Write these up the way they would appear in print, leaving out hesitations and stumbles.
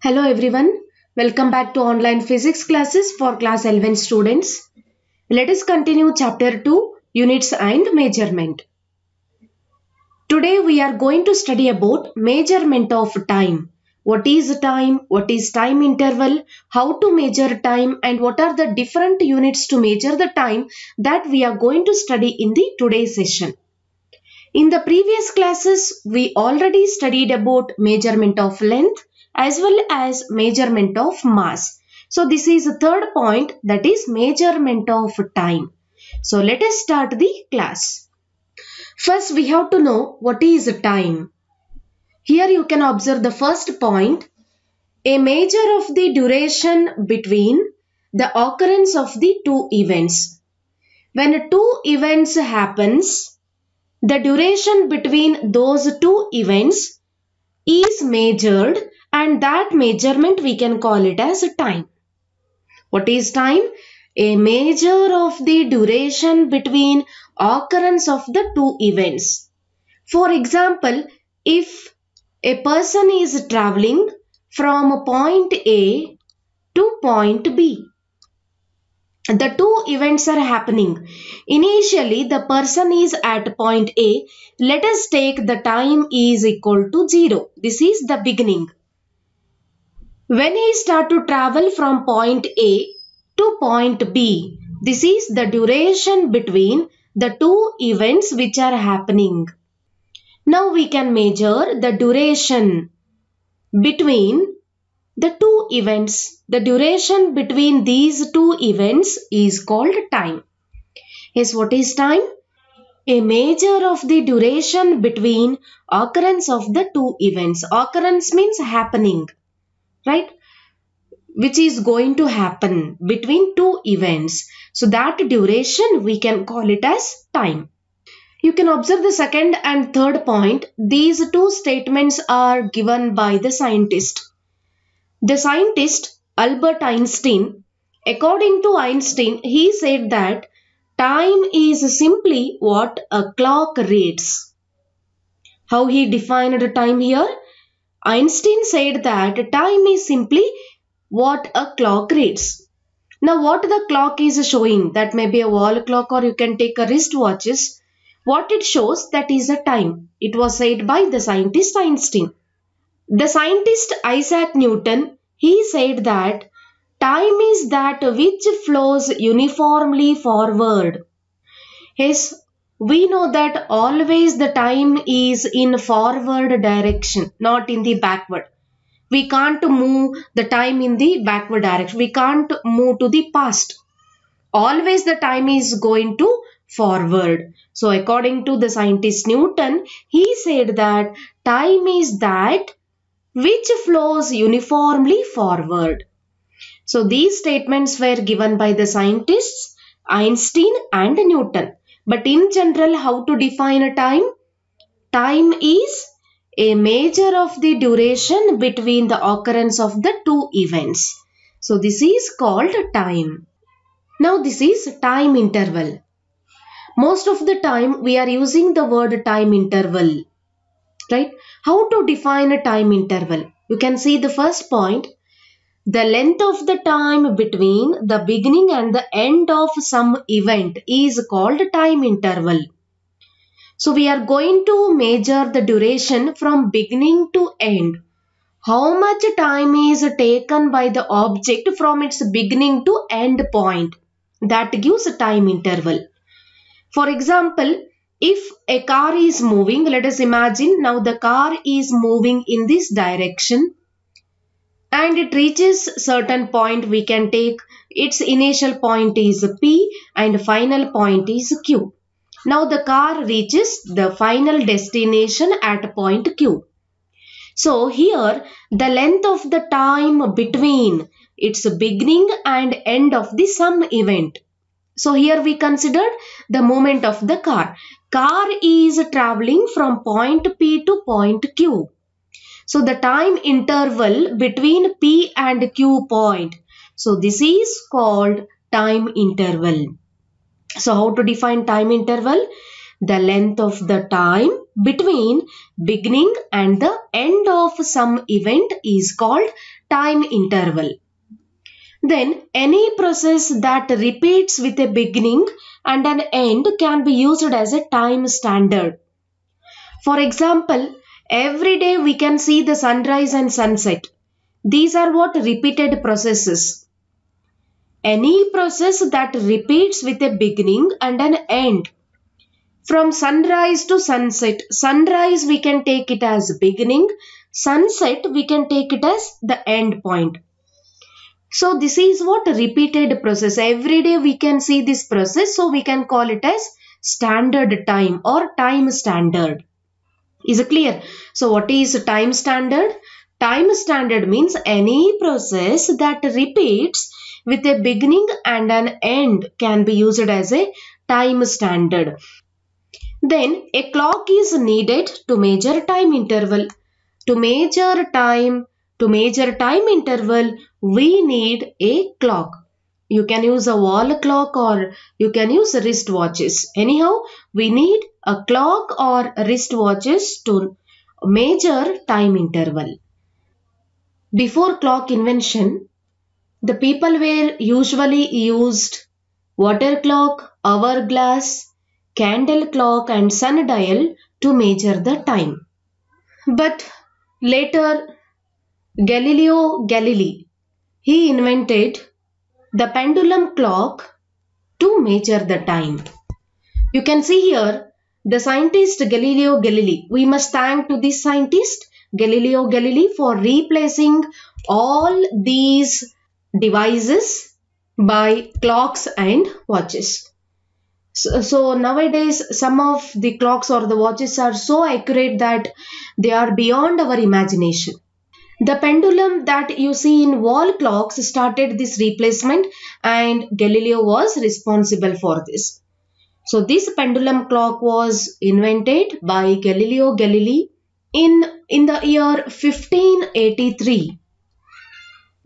Hello everyone, welcome back to online physics classes for class 11 students. Let us continue chapter 2, units and measurement. Today we are going to study about measurement of time. What is time? What is time interval? How to measure time and what are the different units to measure the time that we are going to study in the today's session. In the previous classes, we already studied about measurement of length as well as measurement of mass. So this is the third point, that is measurement of time. So let us start the class. First we have to know what is time. Here you can observe the first point, a measure of the duration between the occurrence of the two events. When two events happens, the duration between those two events is measured and that measurement we can call it as time. What is time? A measure of the duration between occurrence of the two events. For example, if a person is traveling from point A to point B, the two events are happening. Initially, the person is at point A. Let us take the time is equal to 0. This is the beginning. When he start to travel from point A to point B, this is the duration between the two events which are happening. Now we can measure the duration between the two events. The duration between these two events is called time. Yes, what is time? A measure of the duration between occurrence of the two events. Occurrence means happening, right? Which is going to happen between two events. So that duration we can call it as time. You can observe the second and third point. These two statements are given by the scientist. The scientist Albert Einstein, according to Einstein, he said that time is simply what a clock reads. How he defined time here? Einstein said that time is simply what a clock reads. Now what the clock is showing, that may be a wall clock or you can take a wristwatches. What it shows, that is a time. It was said by the scientist Einstein. The scientist Isaac Newton, he said that time is that which flows uniformly forward. Yes, we know that always the time is in forward direction, not in the backward. We can't move the time in the backward direction. We can't move to the past. Always the time is going to forward. So according to the scientist Newton, he said that time is that which flows uniformly forward. So these statements were given by the scientists Einstein and Newton. But in general, how to define a time? Time is a measure of the duration between the occurrence of the two events. So this is called time. Now this is time interval. Most of the time we are using the word time interval, right? How to define a time interval? You can see the first point. The length of the time between the beginning and the end of some event is called time interval. So we are going to measure the duration from beginning to end. How much time is taken by the object from its beginning to end point? That gives a time interval. For example, if a car is moving, let us imagine now the car is moving in this direction and it reaches certain point. We can take its initial point is P and final point is Q. Now the car reaches the final destination at point Q. So here the length of the time between its beginning and end of the some event. So here we considered the movement of the car. Car is traveling from point P to point Q. So the time interval between P and Q point. So this is called time interval. So how to define time interval? The length of the time between beginning and the end of some event is called time interval. Then any process that repeats with a beginning and an end can be used as a time standard. For example, every day we can see the sunrise and sunset. These are what repeated processes. Any process that repeats with a beginning and an end. From sunrise to sunset, sunrise we can take it as beginning, sunset we can take it as the end point. So this is what repeated process. Every day we can see this process, so we can call it as standard time or time standard. Is it clear? So what is time standard? Time standard means any process that repeats with a beginning and an end can be used as a time standard. Then a clock is needed to measure time interval. To measure time interval, we need a clock. You can use a wall clock or you can use wristwatches. Anyhow, we need a clock or wristwatches to measure time interval. Before clock invention, the people were usually used water clock, hourglass, candle clock and sundial to measure the time. But later, Galileo Galilei, he invented the pendulum clock to measure the time. You can see here the scientist Galileo Galilei. We must thank to this scientist Galileo Galilei for replacing all these devices by clocks and watches. So nowadays some of the clocks or the watches are so accurate that they are beyond our imagination. The pendulum that you see in wall clocks started this replacement and Galileo was responsible for this. So this pendulum clock was invented by Galileo Galilei in the year 1583.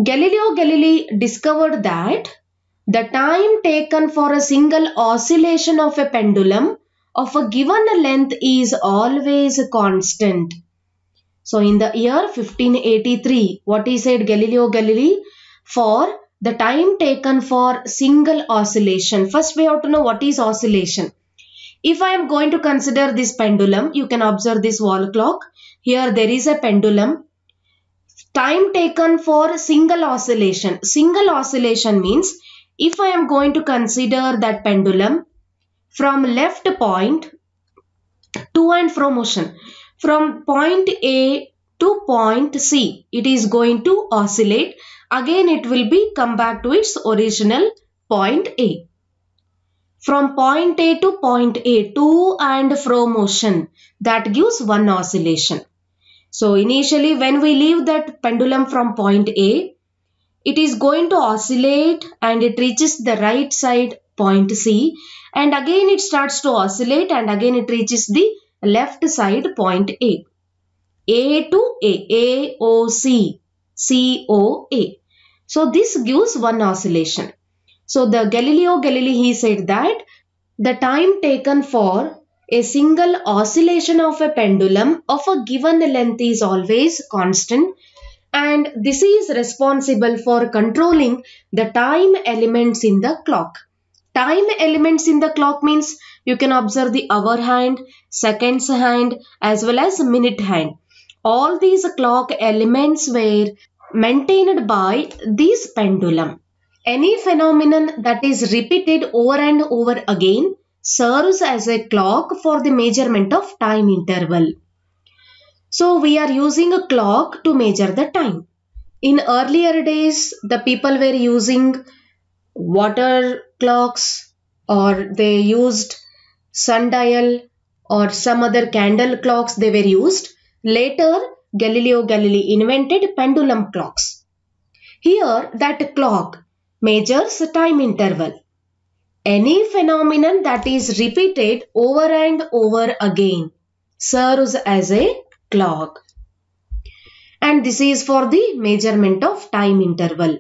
Galileo Galilei discovered that the time taken for a single oscillation of a pendulum of a given length is always constant. So in the year 1583, what he said Galileo Galilei, for the time taken for single oscillation. First we have to know what is oscillation. If I am going to consider this pendulum, you can observe this wall clock. Here there is a pendulum. Time taken for single oscillation. Single oscillation means if I am going to consider that pendulum from left point to and fro motion, from point A to point C, it is going to oscillate. Again it will be come back to its original point A. From point A to point A, to and fro motion, that gives one oscillation. So initially when we leave that pendulum from point A, it is going to oscillate and it reaches the right side point C, and again it starts to oscillate and again it reaches the left side point A. A to A, O, C, C, O, A. So this gives one oscillation. So the Galileo Galilei, he said that the time taken for a single oscillation of a pendulum of a given length is always constant, and this is responsible for controlling the time elements in the clock. Time elements in the clock means you can observe the hour hand, seconds hand as well as minute hand. All these clock elements were maintained by this pendulum. Any phenomenon that is repeated over and over again serves as a clock for the measurement of time interval. So we are using a clock to measure the time. In earlier days, the people were using water clocks or they used sundial or some other candle clocks they were used. Later, Galileo Galilei invented pendulum clocks. Here, that clock measures time interval. Any phenomenon that is repeated over and over again serves as a clock. And this is for the measurement of time interval.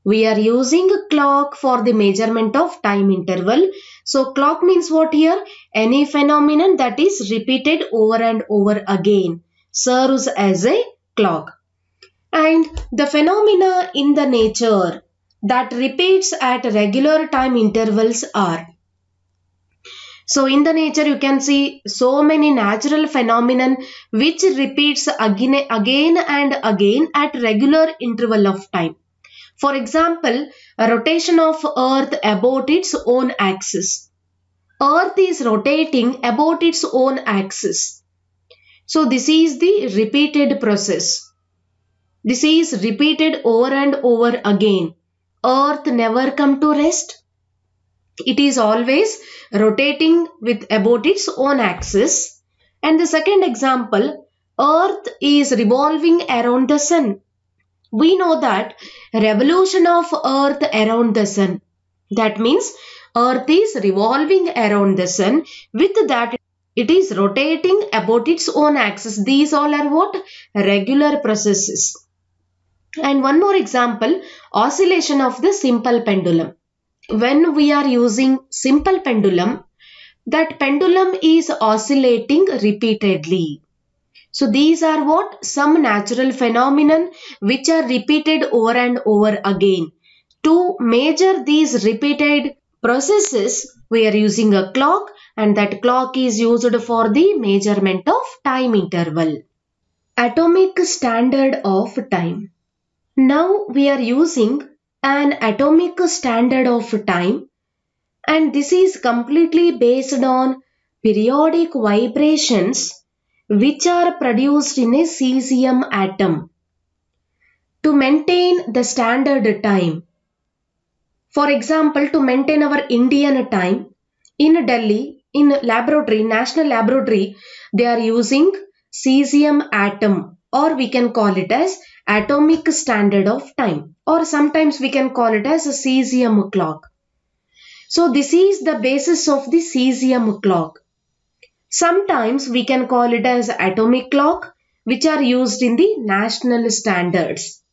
We are using a clock for the measurement of time interval. So clock means what here? Any phenomenon that is repeated over and over again serves as a clock. And the phenomena in the nature that repeats at regular time intervals are. So in the nature you can see so many natural phenomenon which repeats again and again at regular interval of time. For example, a rotation of Earth about its own axis. Earth is rotating about its own axis. So this is the repeated process. This is repeated over and over again. Earth never come to rest. It is always rotating with about its own axis. And the second example, Earth is revolving around the sun. We know that revolution of Earth around the sun. That means Earth is revolving around the sun. With that, it is rotating about its own axis. These all are what? Regular processes. And one more example, oscillation of the simple pendulum. When we are using simple pendulum, that pendulum is oscillating repeatedly. So these are what? Some natural phenomenon which are repeated over and over again. To measure these repeated processes, we are using a clock, and that clock is used for the measurement of time interval. Atomic standard of time. Now we are using an atomic standard of time, and this is completely based on periodic vibrations which are produced in a cesium atom to maintain the standard time. For example, to maintain our Indian time, in Delhi, in laboratory, national laboratory, they are using cesium atom, or we can call it as atomic standard of time, or sometimes we can call it as a cesium clock. So this is the basis of the cesium clock. Sometimes we can call it as atomic clock, which are used in the national standards.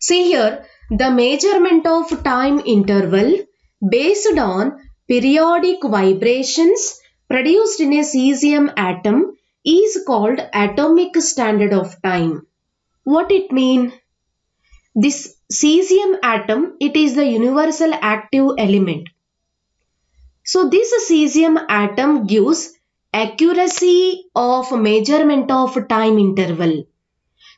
See here, the measurement of time interval based on periodic vibrations produced in a cesium atom is called atomic standard of time. What it mean? This cesium atom, it is the universal active element. So this cesium atom gives accuracy of measurement of time interval.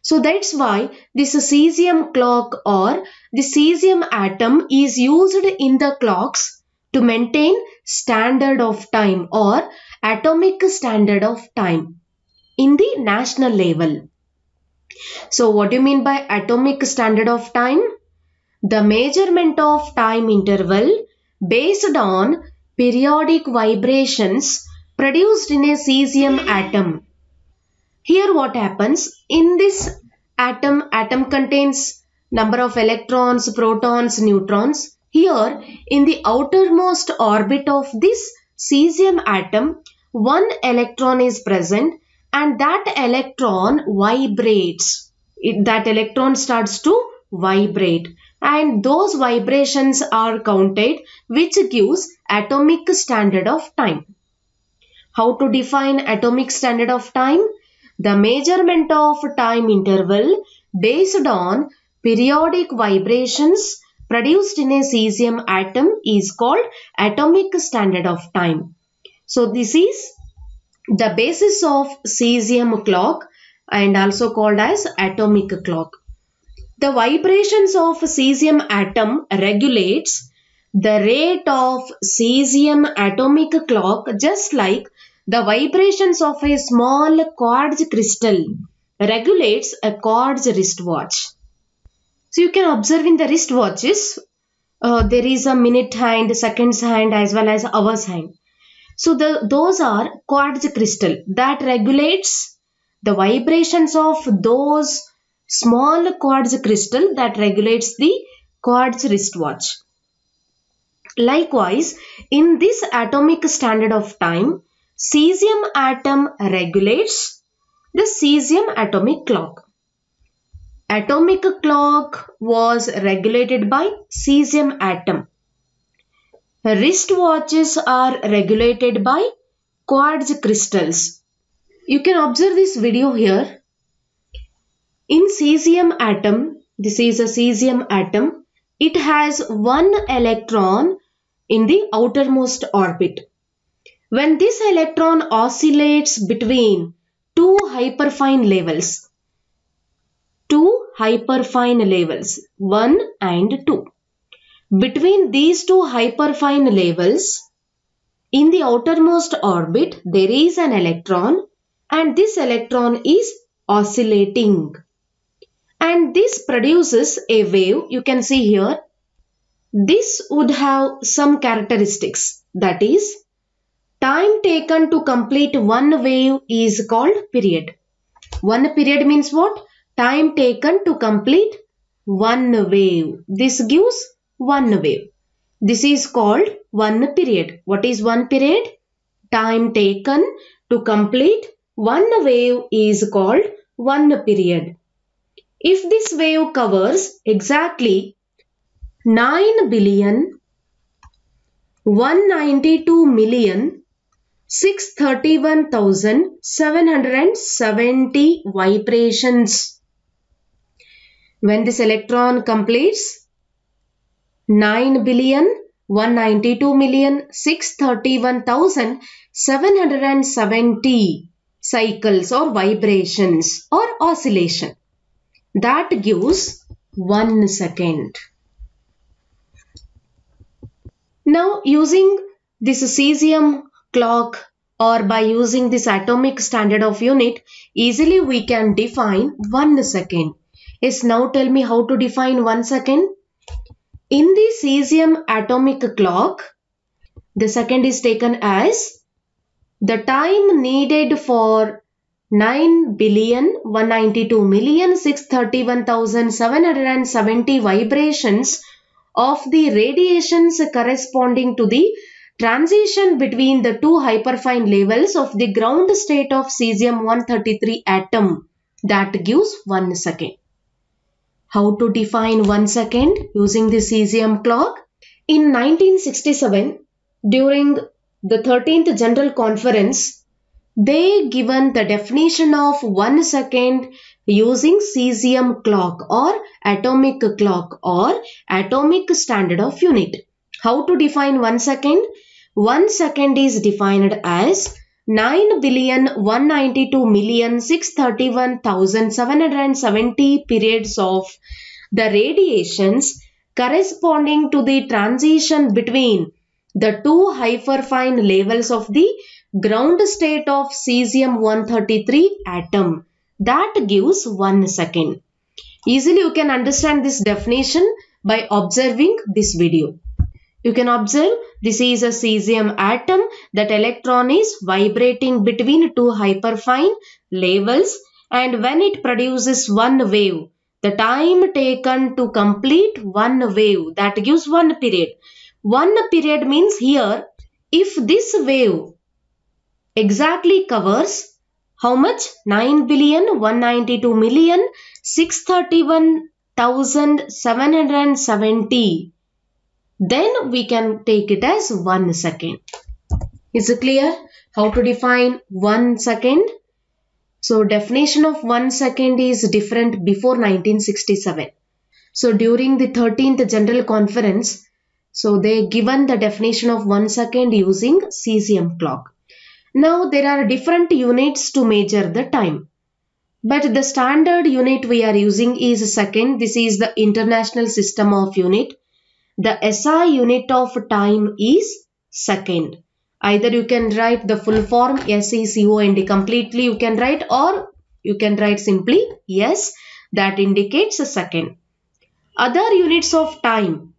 So that's why this cesium clock or the cesium atom is used in the clocks to maintain standard of time or atomic standard of time in the national level. So what do you mean by atomic standard of time? The measurement of time interval based on periodic vibrations produced in a cesium atom. Here what happens, in this atom contains number of electrons, protons, neutrons. Here in the outermost orbit of this cesium atom, one electron is present and that electron vibrates. That electron starts to vibrate, and those vibrations are counted, which gives atomic standard of time. How to define atomic standard of time? The measurement of time interval based on periodic vibrations produced in a cesium atom is called atomic standard of time. So this is the basis of cesium clock and also called as atomic clock. The vibrations of cesium atom regulates the rate of cesium atomic clock, just like the vibrations of a small quartz crystal regulates a quartz wristwatch. So you can observe in the wristwatches, there is a minute hand, seconds hand as well as hours hand. So those are quartz crystal that regulates the vibrations of those small quartz crystal that regulates the quartz wristwatch. Likewise, in this atomic standard of time, cesium atom regulates the cesium atomic clock. Atomic clock was regulated by cesium atom. Wristwatches are regulated by quartz crystals. You can observe this video here. In cesium atom, this is a cesium atom, it has one electron in the outermost orbit. When this electron oscillates between two hyperfine levels, 1 and 2. Between these two hyperfine levels, in the outermost orbit, there is an electron and this electron is oscillating. And this produces a wave. You can see here, this would have some characteristics. That is, time taken to complete one wave is called period. One period means what? Time taken to complete one wave. This gives one wave. This is called one period. What is one period? Time taken to complete one wave is called one period. If this wave covers exactly 9,192,631,770 vibrations. When this electron completes 9,192,631,770 cycles or vibrations or oscillation, that gives 1 second. Now, using this cesium clock or by using this atomic standard of unit, easily we can define 1 second. Yes, now tell me how to define 1 second. In the cesium atomic clock, the second is taken as the time needed for 9,192,631,770 vibrations of the radiations corresponding to the transition between the two hyperfine levels of the ground state of cesium-133 atom. That gives 1 second. How to define 1 second using the cesium clock? In 1967, during the 13th General Conference, they given the definition of 1 second using cesium clock or atomic clock or atomic standard of unit. How to define 1 second? 1 second is defined as 9,192,631,770 periods of the radiations corresponding to the transition between the two hyperfine levels of the ground state of cesium-133 atom. That gives 1 second. Easily you can understand this definition by observing this video. You can observe this is a cesium atom. That electron is vibrating between two hyperfine levels, and when it produces one wave, the time taken to complete one wave, that gives 1 period. 1 period means here, if this wave exactly covers how much? 9,192,631,770. Then we can take it as 1 second. Is it clear how to define 1 second? So definition of 1 second is different before 1967. So during the 13th General Conference, so they given the definition of 1 second using cesium clock. Now there are different units to measure the time. But the standard unit we are using is second. This is the International System of Unit. The SI unit of time is second. Either you can write the full form SECOND completely you can write, or you can write simply S, that indicates a second. Other units of time,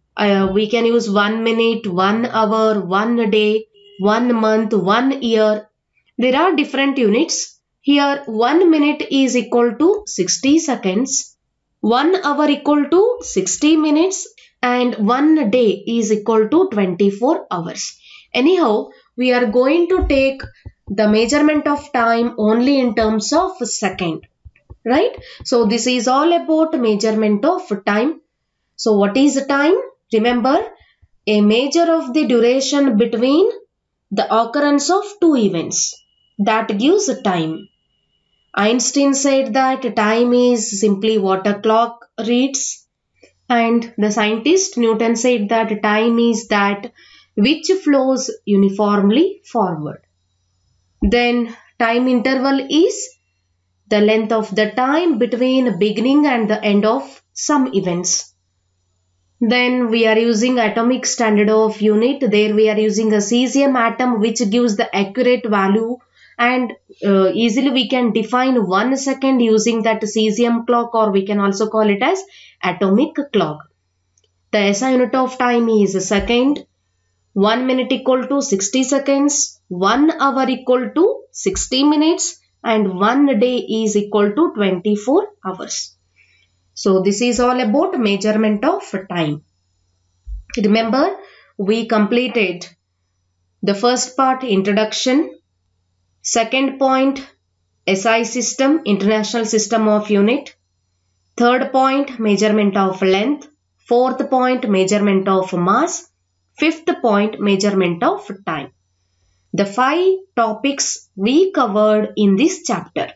we can use 1 minute, 1 hour, 1 day, 1 month, 1 year. There are different units. Here 1 minute is equal to 60 seconds, 1 hour equal to 60 minutes and 1 day is equal to 24 hours. Anyhow, we are going to take the measurement of time only in terms of second, right? So this is all about measurement of time. So what is time? Remember, a measure of the duration between the occurrence of two events. That gives time. Einstein said that time is simply what a clock reads. And the scientist Newton said that time is that which flows uniformly forward. Then time interval is the length of the time between beginning and the end of some events. Then we are using atomic standard of unit. There we are using a cesium atom which gives the accurate value, and easily we can define 1 second using that cesium clock, or we can also call it as atomic clock. The SI unit of time is a second. 1 minute equal to 60 seconds, 1 hour equal to 60 minutes, and 1 day is equal to 24 hours. So this is all about measurement of time. Remember, we completed the first part, introduction. Second point, SI system, International System of Unit. Third point, measurement of length. Fourth point, measurement of mass. Fifth point, measurement of time. The 5 topics we covered in this chapter.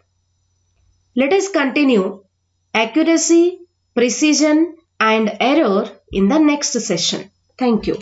Let us continue accuracy, precision and error in the next session. Thank you.